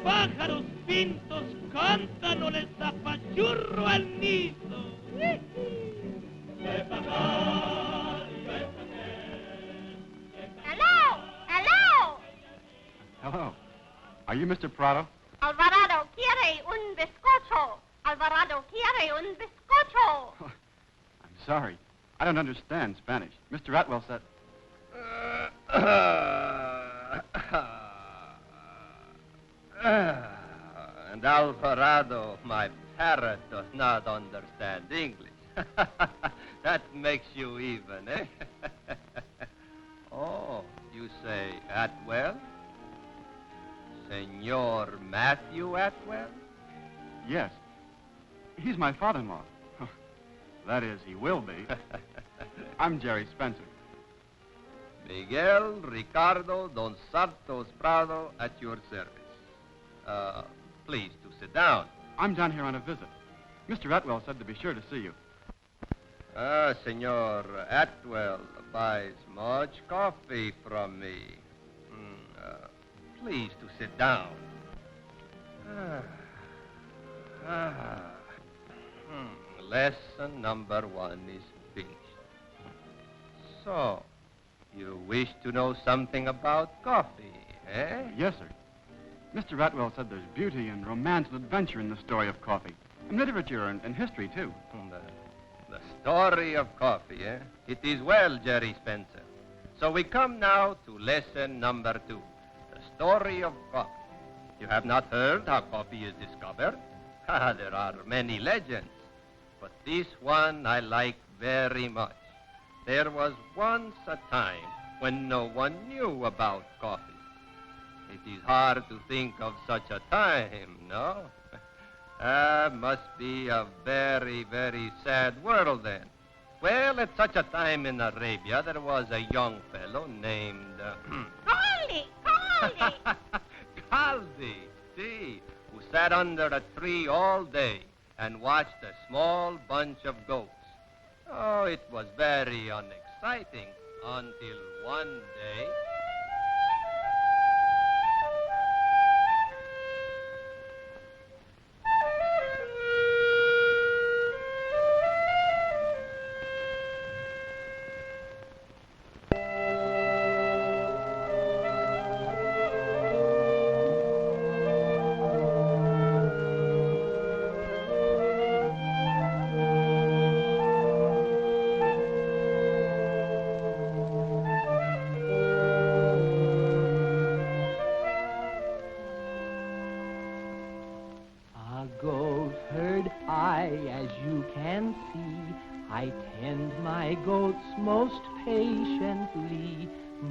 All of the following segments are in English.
pájaros pintos cantan o les apachurro al nido. Hello! Hello! Hello. Are you Mr. Prado? Alvarado quiere un bizcocho. Alvarado quiere un bizcocho. I'm sorry. I don't understand Spanish. Mr. Atwell said... And Alvarado, my parrot, does not understand English. That makes you even, eh? Oh, you say Atwell? Senor Matthew Atwell? Yes. He's my father-in-law. That is, he will be. I'm Jerry Spencer. Miguel Ricardo Don Santos Prado at your service. Please to sit down. I'm down here on a visit. Mr. Atwell said to be sure to see you. Senor Atwell buys much coffee from me. Please to sit down. Lesson number 1 is finished. So, you wish to know something about coffee, eh? Yes, sir. Mr. Atwell said there's beauty and romance and adventure in the story of coffee. And literature and history, too. The story of coffee, eh? It is well, Jerry Spencer. So we come now to lesson number 2, the story of coffee. You have not heard how coffee is discovered? There are many legends, but this one I like very much. There was once a time when no one knew about coffee. It is hard to think of such a time, no? Must be a very, very sad world then. Well, at such a time in Arabia, there was a young fellow named... Caldi! Caldi, see, who sat under a tree all day and watched a small bunch of goats. Oh, it was very unexciting until one day...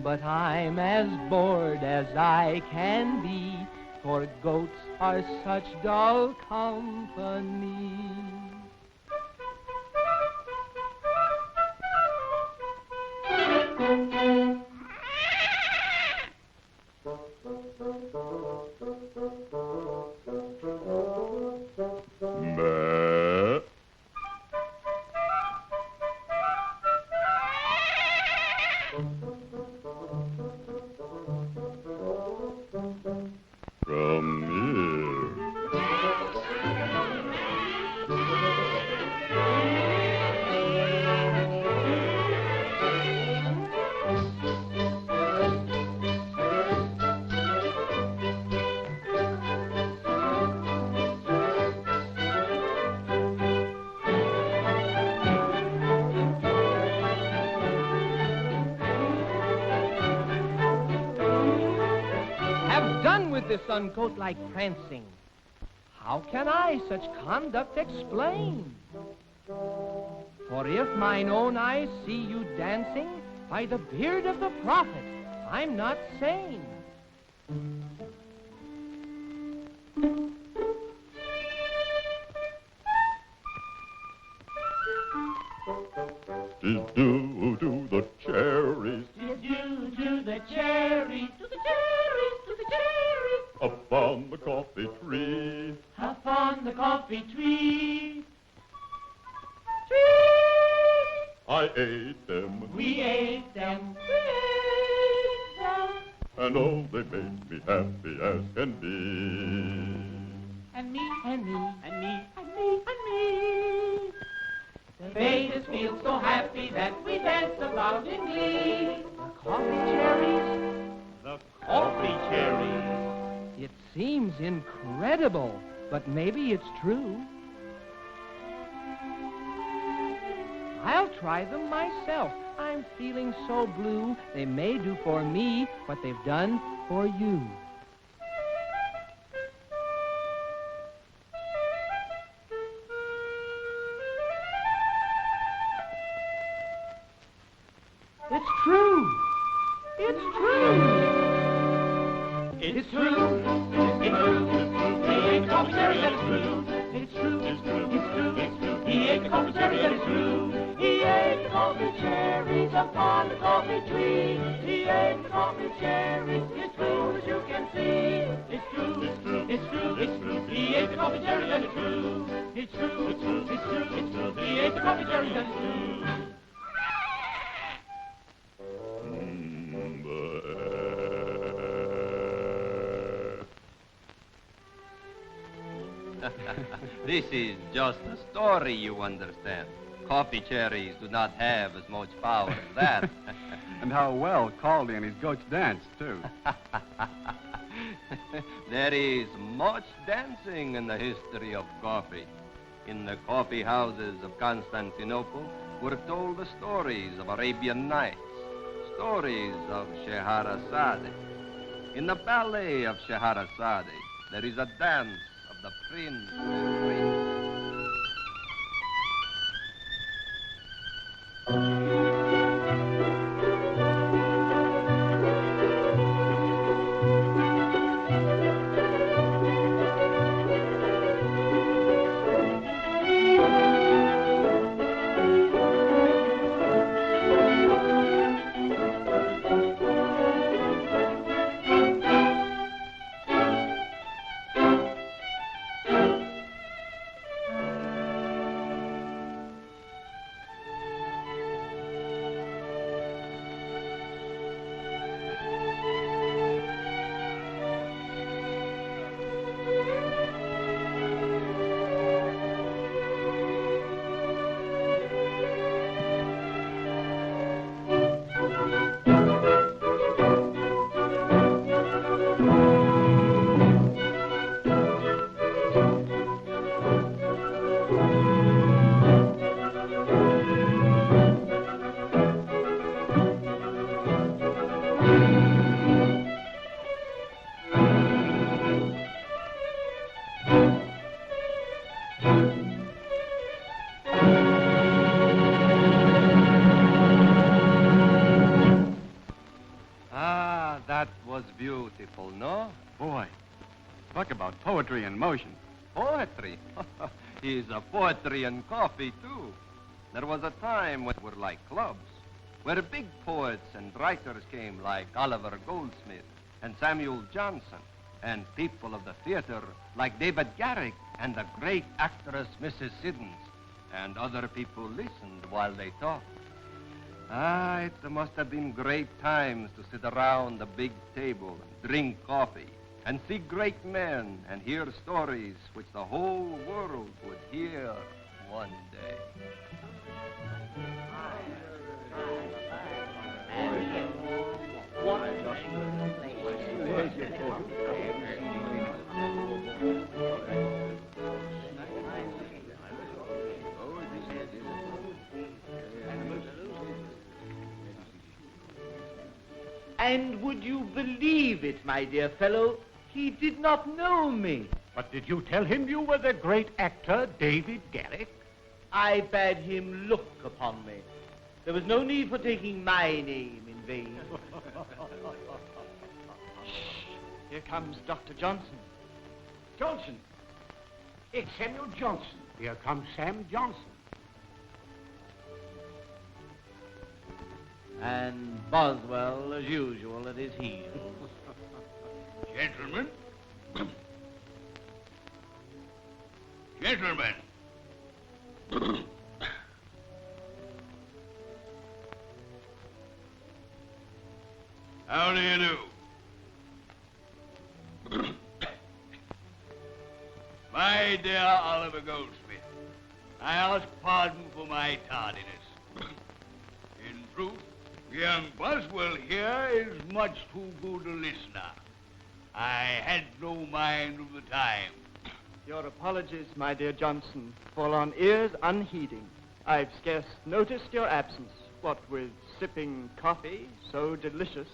But I'm as bored as I can be, for goats are such dull company. This uncoat-like prancing, how can I such conduct explain? For if mine own eyes see you dancing, by the beard of the prophet, I'm not sane. Do the cherries. Do the cherries. Do the cherries. Do the cherries. Up on the coffee tree. Up on the coffee tree. I ate them. We ate them. We ate them. and oh, they make me happy as can be. And me, And me. and me, and me, and me. They made us feel so happy that we danced about in glee. Coffee cherries. The coffee cherries. It seems incredible, but maybe it's true. I'll try them myself. I'm feeling so blue. They may do for me what they've done for you. It's true. It's true. It's true. It's true. He ate the coffee cherry and it's true. It's true. It's true. It's true. It's true. He ate the coffee cherry and it's true. He ate the coffee cherries upon the coffee tree. He ate the coffee cherries. It's true as you can see. It's true. It's true. It's true. It's true. He ate the coffee cherries and it's true. It's true. It's true. It's true. It's true. He ate the coffee cherries and it's true. This is just a story, you understand. Coffee cherries do not have as much power as that. And how well Caldy and his goats danced, too. There is much dancing in the history of coffee. In the coffee houses of Constantinople were told the stories of Arabian Nights, stories of Scheherazade. In the ballet of Scheherazade, there is a dance of the prince and princess. That was beautiful, no? Boy, talk about poetry in motion. Poetry? He's a poetry and coffee, too. There was a time when we were like clubs, where big poets and writers came like Oliver Goldsmith and Samuel Johnson, and people of the theater like David Garrick and the great actress Mrs. Siddons, and other people listened while they talked. It must have been great times to sit around the big table and drink coffee and see great men and hear stories which the whole world would hear one day. And would you believe it, my dear fellow, he did not know me. But did you tell him you were the great actor, David Garrick? I bade him look upon me. There was no need for taking my name in vain. Here comes Dr. Johnson. Johnson. It's Samuel Johnson. Here comes Sam Johnson. And Boswell, as usual, at his heels. Gentlemen. Gentlemen. How do you do? dear Oliver Goldsmith, I ask pardon for my tardiness. In truth, young Boswell here is much too good a listener. I had no mind of the time. Your apologies, my dear Johnson, fall on ears unheeding. I've scarce noticed your absence, what with sipping coffee so delicious,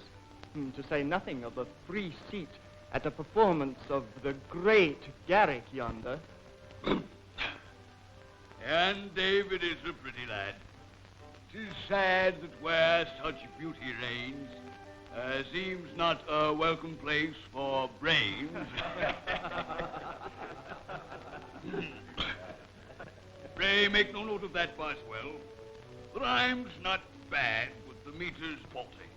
to say nothing of a free seat at a performance of the great Garrick yonder. And David is a pretty lad. 'Tis sad that where such beauty reigns, seems not a welcome place for brains. Pray make no note of that, Boswell. The rhyme's not bad, but the meter's faulty.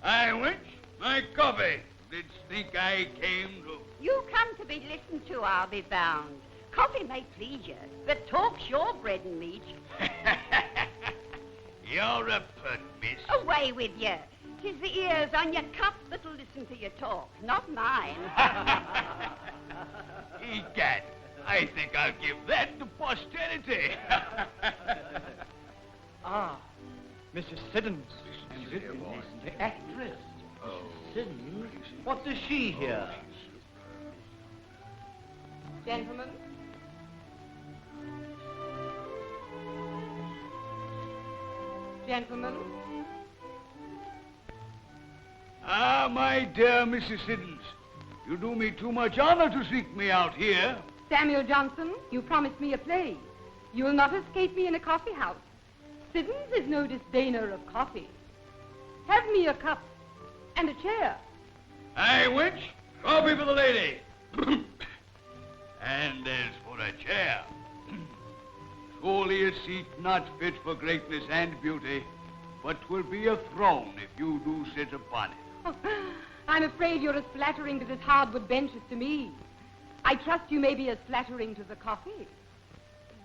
I wench, my coffee. Didst think I came to... You come to be listened to, I'll be bound. Coffee may please you, but talk's your bread and meat. You're a pert miss. Away with you. 'Tis the ears on your cup that'll listen to your talk, not mine. Egad, I think I'll give that to posterity. Ah, Mrs. Siddons. The actress. Siddons? What does she here? Gentlemen. Gentlemen. Ah, my dear Mrs. Siddons, you do me too much honor to seek me out here. Samuel Johnson, you promised me a play. You'll not escape me in a coffee house. Siddons is no disdainer of coffee. Have me a cup and a chair. Aye, wench, coffee for the lady. And as for a chair, surely a seat not fit for greatness and beauty, but 'twill be a throne if you do sit upon it. Oh, I'm afraid you're as flattering to this hardwood bench as to me. I trust you may be as flattering to the coffee.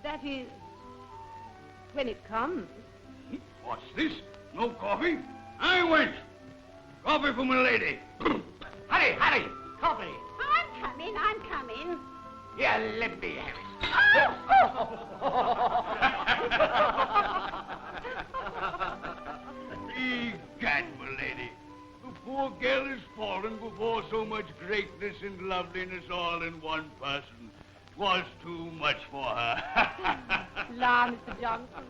That is, when it comes. What's this? No coffee? I wench, coffee for my lady. Hurry, hurry! Coffee! I'm coming. Here, let me have it. Egad, my lady, the poor girl has fallen before so much greatness and loveliness all in one person. 'Twas too much for her. La, Mr. Johnson.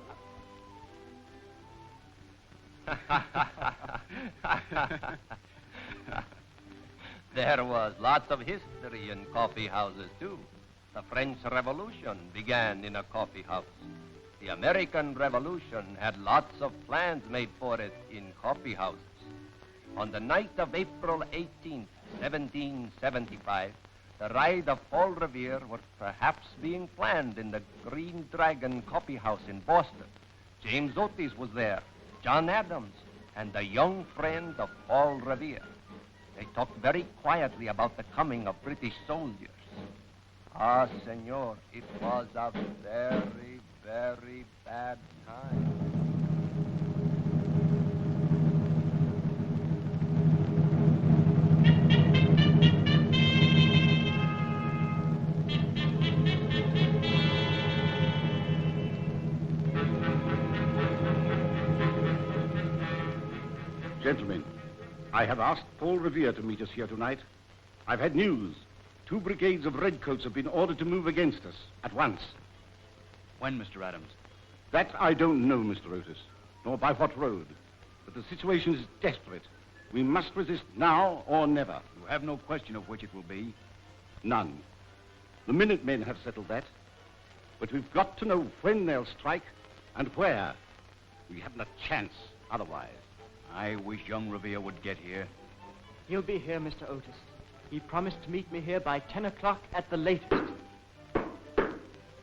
There was lots of history in coffee houses, too. The French Revolution began in a coffee house. The American Revolution had lots of plans made for it in coffee houses. On the night of April 18th, 1775, the ride of Paul Revere was perhaps being planned in the Green Dragon Coffee House in Boston. James Otis was there, John Adams, and a young friend of Paul Revere. They talked very quietly about the coming of British soldiers. Ah, senor, it was a very, very bad time. Gentlemen, I have asked Paul Revere to meet us here tonight. I've had news. 2 brigades of redcoats have been ordered to move against us at once. When, Mr. Adams? That I don't know, Mr. Otis, nor by what road. But the situation is desperate. We must resist now or never. You have no question of which it will be? None. The Minutemen have settled that. But we've got to know when they'll strike and where. We haven't a chance otherwise. I wish young Revere would get here. He'll be here, Mr. Otis. He promised to meet me here by 10 o'clock at the latest.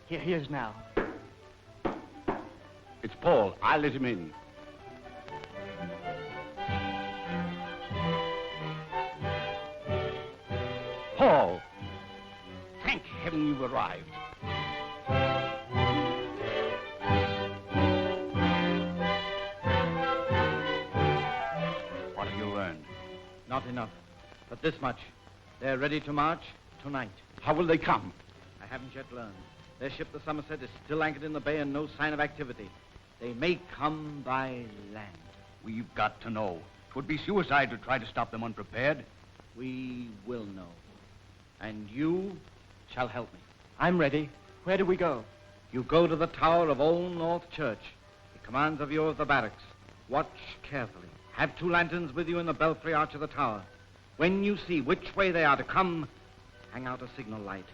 Here he is now. It's Paul. I'll let him in. Paul! Thank heaven you've arrived. What have you learned? Not enough, but this much. They're ready to march tonight. How will they come? I haven't yet learned. Their ship, the Somerset, is still anchored in the bay and no sign of activity. They may come by land. We've got to know. It would be suicide to try to stop them unprepared. We will know. And you shall help me. I'm ready. Where do we go? You go to the tower of Old North Church. It commands a view of the barracks. Watch carefully. Have 2 lanterns with you in the belfry arch of the tower. When you see which way they are to come, hang out a signal light.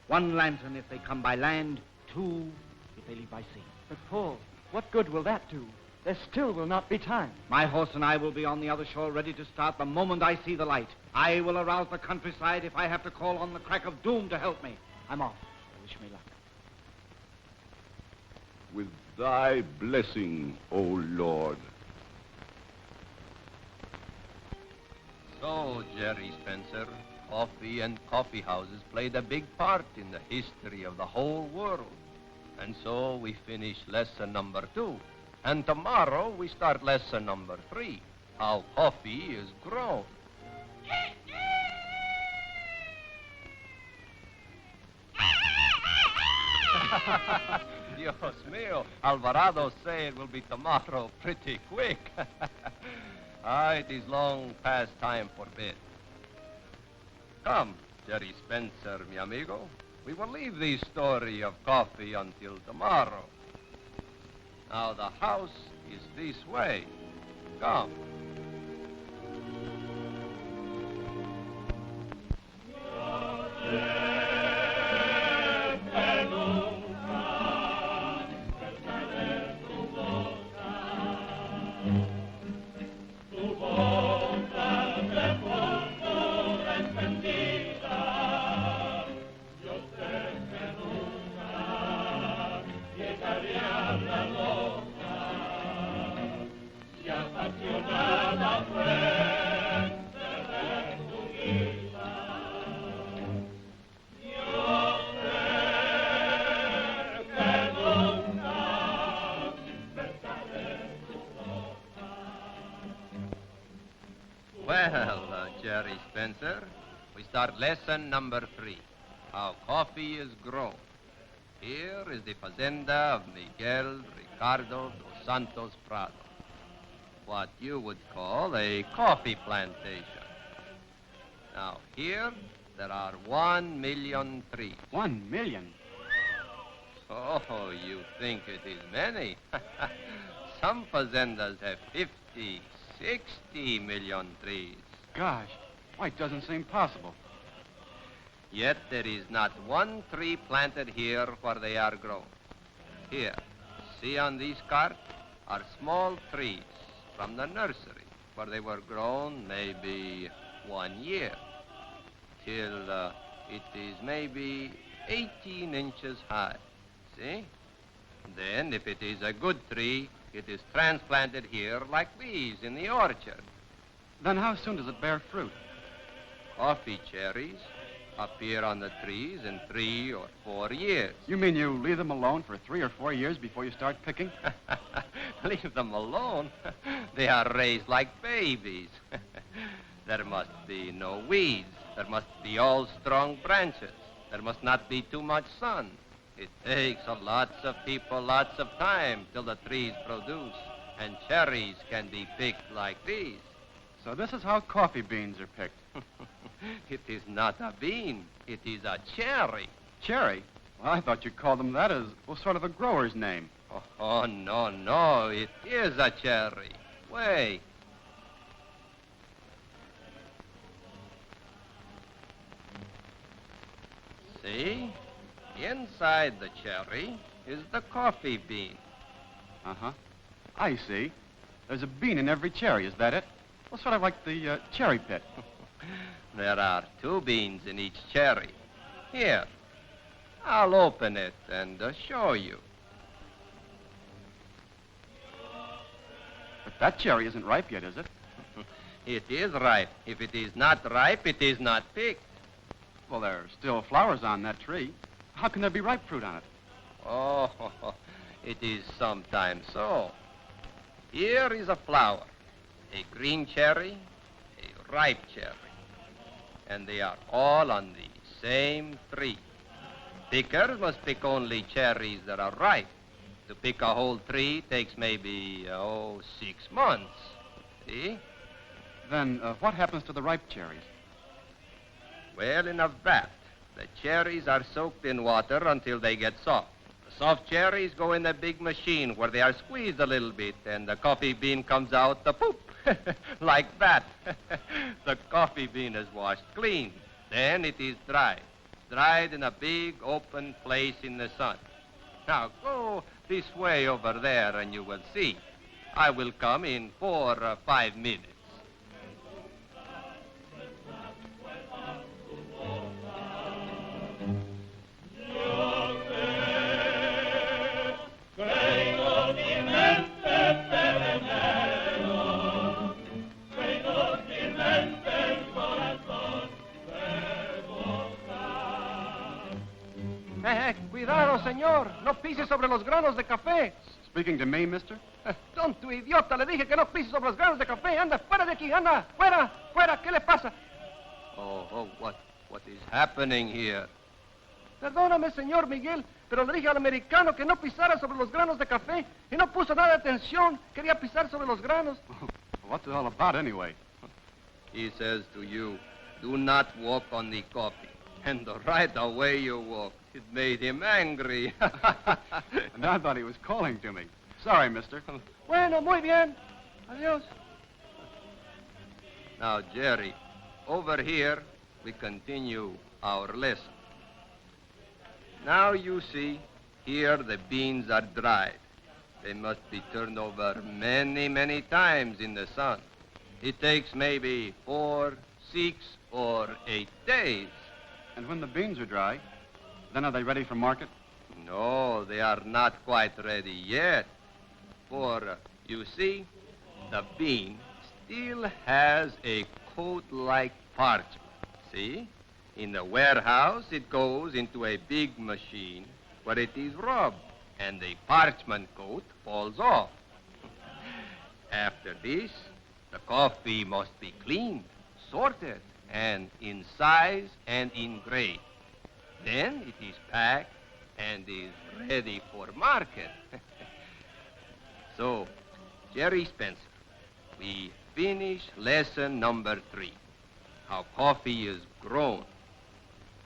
1 lantern if they come by land, 2 if they leave by sea. But, Paul, what good will that do? There still will not be time. My horse and I will be on the other shore ready to start the moment I see the light. I will arouse the countryside if I have to call on the crack of doom to help me. I'm off. Wish me luck. With thy blessing, O Lord. So, Jerry Spencer, coffee and coffee houses played a big part in the history of the whole world. And so we finish lesson number 2. And tomorrow we start lesson number 3, how coffee is grown. Dios mío, Alvarado say it will be tomorrow pretty quick. It is long past time for bed. Come, Jerry Spencer, mi amigo. We will leave the story of coffee until tomorrow. Now, the house is this way. Come. Well, Jerry Spencer, we start lesson number 3, how coffee is grown. Here is the fazenda of Miguel Ricardo dos Santos Prado, what you would call a coffee plantation. Now, here there are 1 million trees. 1 million? Oh, you think it is many? Some fazendas have 50, 60 million trees. Gosh, why, it doesn't seem possible. Yet there is not 1 tree planted here where they are grown. Here, see on these carts are small trees from the nursery where they were grown maybe 1 year till it is maybe 18 inches high. See? Then, if it is a good tree, it is transplanted here like these in the orchard. Then how soon does it bear fruit? Coffee cherries appear on the trees in 3 or 4 years. You mean you leave them alone for 3 or 4 years before you start picking? Leave them alone? They are raised like babies. There must be no weeds. There must be all strong branches. There must not be too much sun. It takes lots of people lots of time till the trees produce, and cherries can be picked like these. So this is how coffee beans are picked. It is not a bean. It is a cherry. Cherry? Well, I thought you called them that as, well, sort of a grower's name. Oh, no, no. It is a cherry. Wait. See? Inside the cherry is the coffee bean. Uh-huh. I see. There's a bean in every cherry, is that it? Well, sort of like the cherry pit. There are 2 beans in each cherry. Here, I'll open it and show you. But that cherry isn't ripe yet, is it? It is ripe. If it is not ripe, it is not picked. Well, there are still flowers on that tree. How can there be ripe fruit on it? Oh, it is sometimes so. Here is a flower, a green cherry, a ripe cherry. And they are all on the same tree. Pickers must pick only cherries that are ripe. To pick a whole tree takes maybe, 6 months. See? Then what happens to the ripe cherries? Well, in a vat, the cherries are soaked in water until they get soft. The soft cherries go in a big machine where they are squeezed a little bit, and the coffee bean comes out the poop, like that. The coffee bean is washed clean. Then it is dried. Dried in a big open place in the sun. Now go this way over there and you will see. I will come in 4 or 5 minutes. Cuidado, señor. No pise sobre los granos de café. Speaking to me, mister? Tonto idiota, le dije que no pise sobre los granos de café. Anda, fuera de aquí, anda. Fuera, fuera. ¿Qué le pasa? What is happening here? Perdóname, señor Miguel, pero le dije al americano que no pisara sobre los granos de café y no puso nada de atención. Quería pisar sobre los granos. What's it all about, anyway? He says to you, do not walk on the coffee. And right away you walk. It made him angry. And I thought he was calling to me. Sorry, mister. Bueno, muy bien. Adiós. Now, Jerry, over here we continue our lesson. Now you see, here the beans are dried. They must be turned over many, many times in the sun. It takes maybe 4, 6, or 8 days. And when the beans are dry, then are they ready for market? No, they are not quite ready yet. For, you see, the bean still has a coat like parchment. See? In the warehouse, it goes into a big machine where it is rubbed, and the parchment coat falls off. After this, the coffee must be cleaned, sorted, and in size and in grade. Then it is packed and is ready for market. So, Jerry Spencer, we finish lesson number 3, how coffee is grown.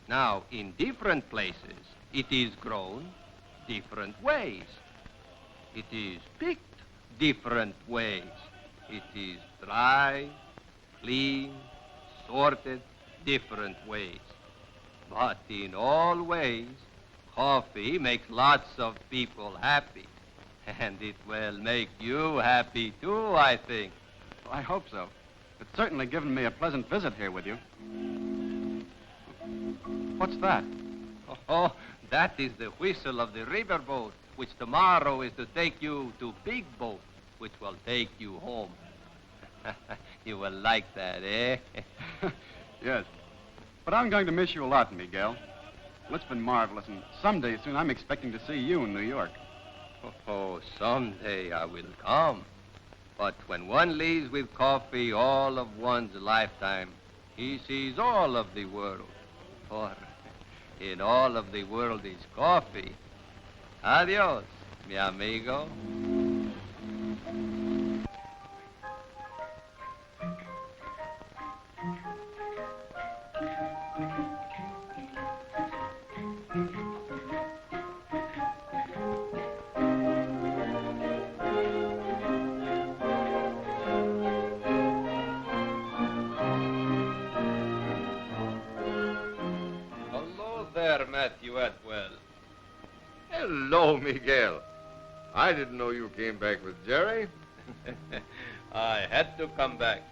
Now, in different places, it is grown different ways. It is picked different ways. It is dry, clean, sorted different ways. But in all ways, coffee makes lots of people happy. And it will make you happy, too, I think. Well, I hope so. It's certainly given me a pleasant visit here with you. What's that? Oh, that is the whistle of the riverboat, which tomorrow is to take you to Big Boat, which will take you home. You will like that, eh? Yes. But I'm going to miss you a lot, Miguel. Well, it's been marvelous, and someday soon I'm expecting to see you in New York. Oh, someday I will come. But when one leaves with coffee all of one's lifetime, he sees all of the world. For in all of the world is coffee. Adios, mi amigo. Matthew Atwell. Hello, Miguel. I didn't know you came back with Jerry. I had to come back.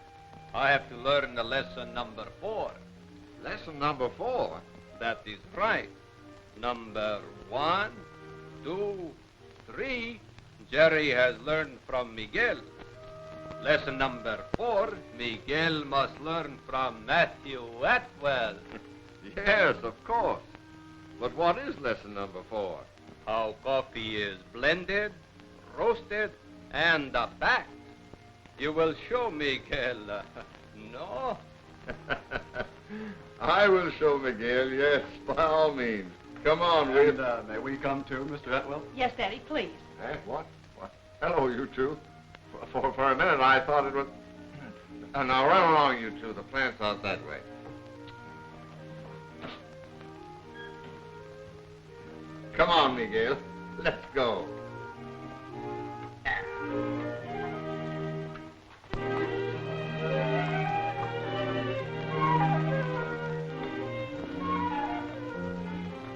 I have to learn the lesson number 4. Lesson number 4? That is right. Number 1, 2, 3, Jerry has learned from Miguel. Lesson number 4, Miguel must learn from Matthew Atwell. Yes, of course. But what is lesson number 4? How coffee is blended, roasted, and packed. You will show Miguel, no? I will show Miguel, yes, by all means. Come on, And, may we come too, Mr. Atwell? Yes, Daddy, please. Eh, what? Hello, you two. For a minute, I thought it was... now, run along, you two. The plant's out that way. Come on, Miguel. Let's go.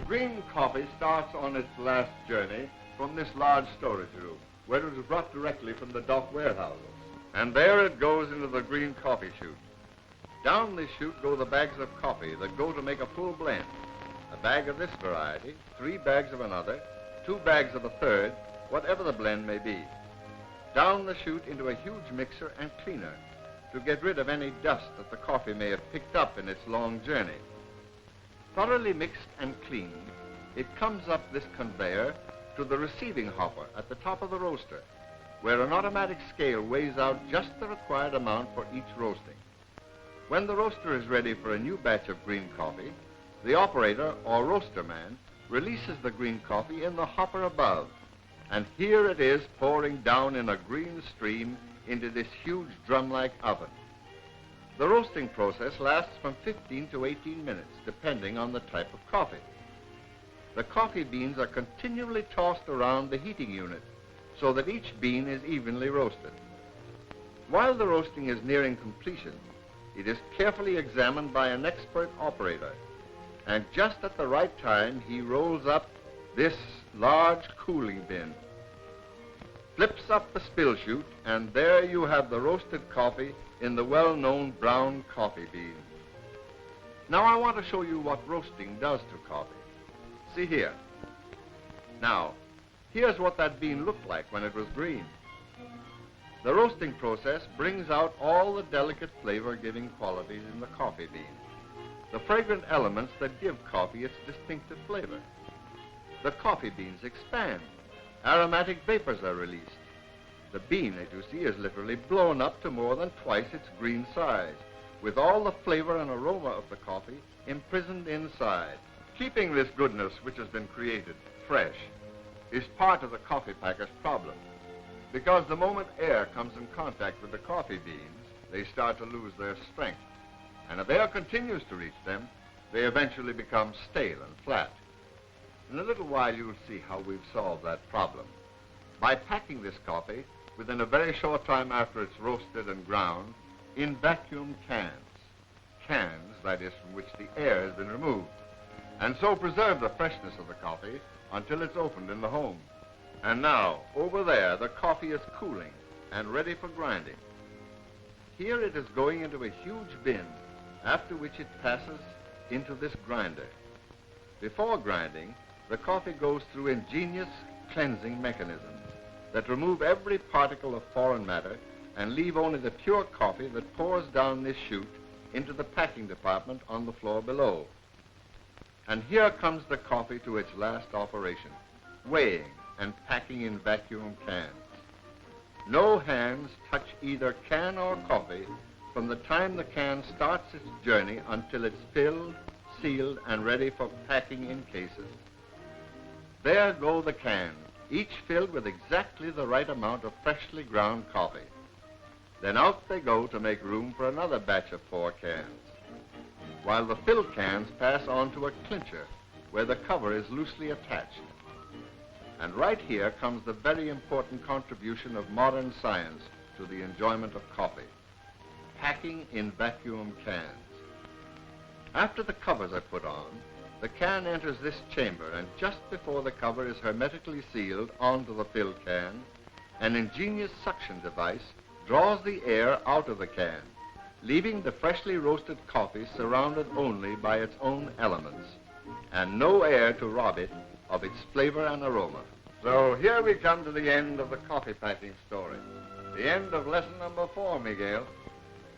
Green coffee starts on its last journey from this large storage room, where it is brought directly from the dock warehouses. And there it goes into the green coffee chute. Down this chute go the bags of coffee that go to make a full blend. A bag of this variety, 3 bags of another, 2 bags of a third, whatever the blend may be. Down the chute into a huge mixer and cleaner to get rid of any dust that the coffee may have picked up in its long journey. Thoroughly mixed and cleaned, it comes up this conveyor to the receiving hopper at the top of the roaster, where an automatic scale weighs out just the required amount for each roasting. When the roaster is ready for a new batch of green coffee, the operator or roaster man releases the green coffee in the hopper above, and here it is pouring down in a green stream into this huge drum-like oven. The roasting process lasts from 15 to 18 minutes, depending on the type of coffee. The coffee beans are continually tossed around the heating unit so that each bean is evenly roasted. While the roasting is nearing completion, it is carefully examined by an expert operator, and just at the right time, he rolls up this large cooling bin, flips up the spill chute, and there you have the roasted coffee in the well-known brown coffee bean. Now I want to show you what roasting does to coffee. See here. Now, here's what that bean looked like when it was green. The roasting process brings out all the delicate flavor-giving qualities in the coffee bean, the fragrant elements that give coffee its distinctive flavor. The coffee beans expand. Aromatic vapors are released. The bean, as you see, is literally blown up to more than twice its green size, with all the flavor and aroma of the coffee imprisoned inside. Keeping this goodness which has been created fresh is part of the coffee packer's problem, because the moment air comes in contact with the coffee beans, they start to lose their strength. And if air continues to reach them, they eventually become stale and flat. In a little while, you'll see how we've solved that problem. By packing this coffee within a very short time after it's roasted and ground in vacuum cans. Cans, that is, from which the air has been removed. And so preserve the freshness of the coffee until it's opened in the home. And now, over there, the coffee is cooling and ready for grinding. Here it is going into a huge bin, after which it passes into this grinder. Before grinding, the coffee goes through ingenious cleansing mechanisms that remove every particle of foreign matter and leave only the pure coffee that pours down this chute into the packing department on the floor below. And here comes the coffee to its last operation, weighing and packing in vacuum cans. No hands touch either can or coffee from the time the can starts its journey until it's filled, sealed, and ready for packing in cases. There go the cans, each filled with exactly the right amount of freshly ground coffee. Then out they go to make room for another batch of 4 cans, while the filled cans pass on to a clincher where the cover is loosely attached. And right here comes the very important contribution of modern science to the enjoyment of coffee: packing in vacuum cans. After the covers are put on, the can enters this chamber, and just before the cover is hermetically sealed onto the filled can, an ingenious suction device draws the air out of the can, leaving the freshly roasted coffee surrounded only by its own elements, and no air to rob it of its flavor and aroma. So here we come to the end of the coffee packing story, the end of lesson number 4, Miguel,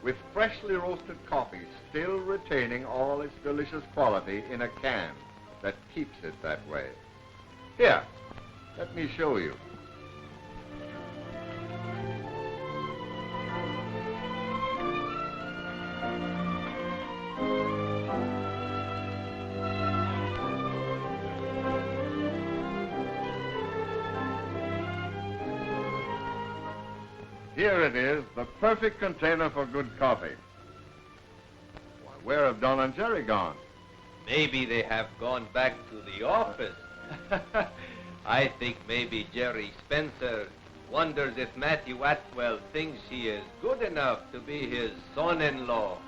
with freshly roasted coffee still retaining all its delicious quality in a can that keeps it that way. Here, let me show you. Here it is, the perfect container for good coffee. Why, where have Don and Jerry gone? Maybe they have gone back to the office. I think maybe Jerry Spencer wonders if Matthew Atwell thinks he is good enough to be his son-in-law.